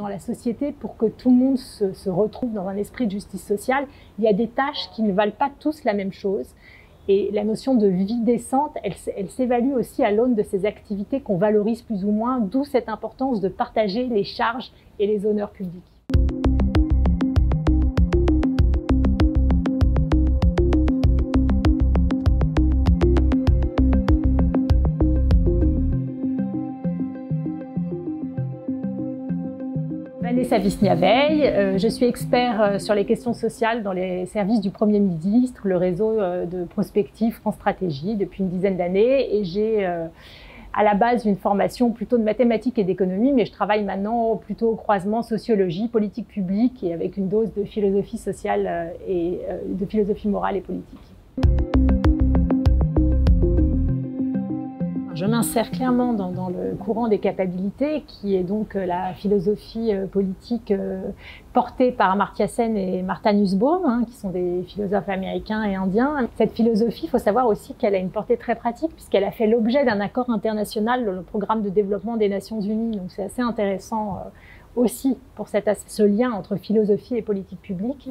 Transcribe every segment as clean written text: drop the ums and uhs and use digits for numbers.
dans la société pour que tout le monde se retrouve dans un esprit de justice sociale. Il y a des tâches qui ne valent pas tous la même chose. Et la notion de vie décente, elle s'évalue aussi à l'aune de ces activités qu'on valorise plus ou moins, d'où cette importance de partager les charges et les honneurs publics. Vanessa Wisnia-Veil, je suis expert sur les questions sociales dans les services du Premier ministre, le réseau de prospective France Stratégie depuis une dizaine d'années, et j'ai à la base une formation plutôt de mathématiques et d'économie, mais je travaille maintenant plutôt au croisement sociologie, politique publique et avec une dose de philosophie sociale et de philosophie morale et politique. Je m'insère clairement dans le courant des capabilités, qui est donc la philosophie politique portée par Amartya Sen et Martha Nussbaum, qui sont des philosophes américains et indiens. Cette philosophie, il faut savoir aussi qu'elle a une portée très pratique, puisqu'elle a fait l'objet d'un accord international dans le programme de développement des Nations Unies. Donc c'est assez intéressant aussi pour ce lien entre philosophie et politique publique.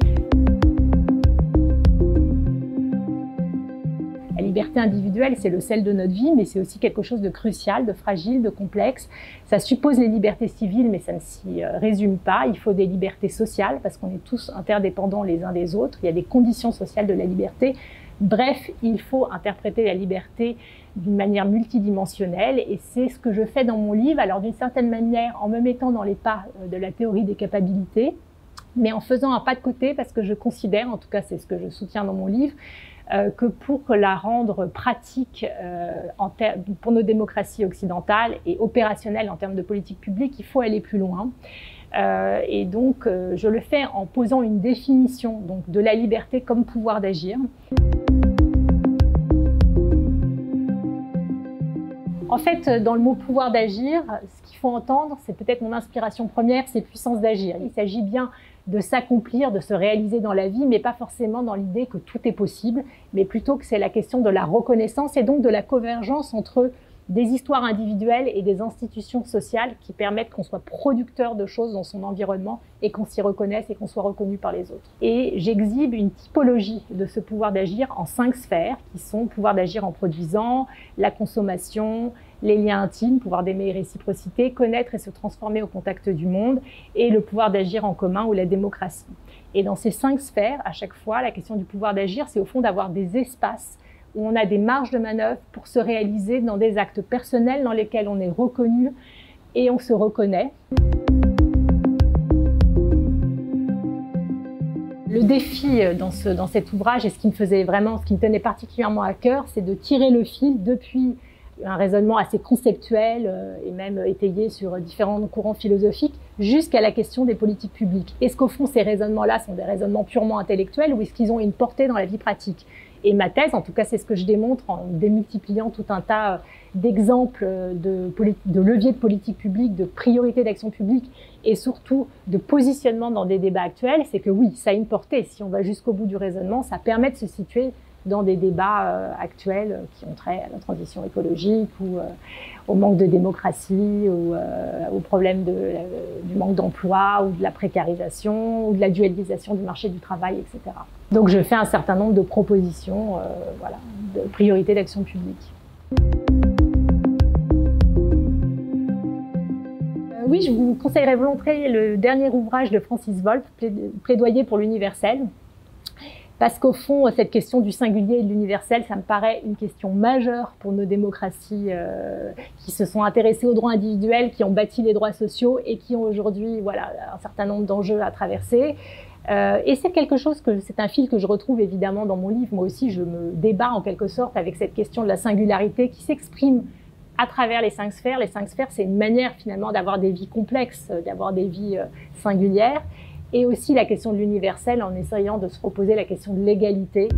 La liberté individuelle, c'est le sel de notre vie, mais c'est aussi quelque chose de crucial, de fragile, de complexe. Ça suppose les libertés civiles, mais ça ne s'y résume pas. Il faut des libertés sociales, parce qu'on est tous interdépendants les uns des autres. Il y a des conditions sociales de la liberté. Bref, il faut interpréter la liberté d'une manière multidimensionnelle, et c'est ce que je fais dans mon livre. Alors d'une certaine manière, en me mettant dans les pas de la théorie des capabilités, mais en faisant un pas de côté, parce que je considère, en tout cas c'est ce que je soutiens dans mon livre, que pour la rendre pratique pour nos démocraties occidentales et opérationnelle en termes de politique publique, il faut aller plus loin. Et donc, je le fais en posant une définition donc, de la liberté comme pouvoir d'agir. En fait, dans le mot pouvoir d'agir, ce qu'il faut entendre, c'est peut-être mon inspiration première, c'est puissance d'agir. Il s'agit bien de s'accomplir, de se réaliser dans la vie, mais pas forcément dans l'idée que tout est possible, mais plutôt que c'est la question de la reconnaissance et donc de la convergence entre des histoires individuelles et des institutions sociales qui permettent qu'on soit producteur de choses dans son environnement et qu'on s'y reconnaisse et qu'on soit reconnu par les autres. Et j'exhibe une typologie de ce pouvoir d'agir en 5 sphères qui sont pouvoir d'agir en produisant, la consommation, les liens intimes, pouvoir d'aimer et réciprocité, connaître et se transformer au contact du monde, et le pouvoir d'agir en commun ou la démocratie. Et dans ces 5 sphères, à chaque fois, la question du pouvoir d'agir, c'est au fond d'avoir des espaces où on a des marges de manœuvre pour se réaliser dans des actes personnels dans lesquels on est reconnu et on se reconnaît. Le défi dans cet ouvrage, et ce qui me tenait particulièrement à cœur, c'est de tirer le fil depuis un raisonnement assez conceptuel et même étayé sur différents courants philosophiques, jusqu'à la question des politiques publiques. Est-ce qu'au fond, ces raisonnements-là sont des raisonnements purement intellectuels ou est-ce qu'ils ont une portée dans la vie pratique? Et ma thèse, en tout cas, c'est ce que je démontre en démultipliant tout un tas d'exemples de leviers de politique publique, de priorités d'action publique et surtout de positionnement dans des débats actuels, c'est que oui, ça a une portée. Si on va jusqu'au bout du raisonnement, ça permet de se situer dans des débats actuels qui ont trait à la transition écologique ou au manque de démocratie ou au problème du manque d'emploi ou de la précarisation ou de la dualisation du marché du travail, etc. Donc je fais un certain nombre de propositions de priorités d'action publique. Oui, je vous conseillerais volontiers le dernier ouvrage de Francis Wolff, Plaidoyer pour l'universel. Parce qu'au fond, cette question du singulier et de l'universel, ça me paraît une question majeure pour nos démocraties qui se sont intéressées aux droits individuels, qui ont bâti les droits sociaux et qui ont aujourd'hui un certain nombre d'enjeux à traverser. Et c'est un fil que je retrouve évidemment dans mon livre. Moi aussi, je me débat en quelque sorte avec cette question de la singularité qui s'exprime à travers les 5 sphères. Les 5 sphères, c'est une manière finalement d'avoir des vies complexes, d'avoir des vies singulières. Et aussi la question de l'universel en essayant de se reposer la question de l'égalité.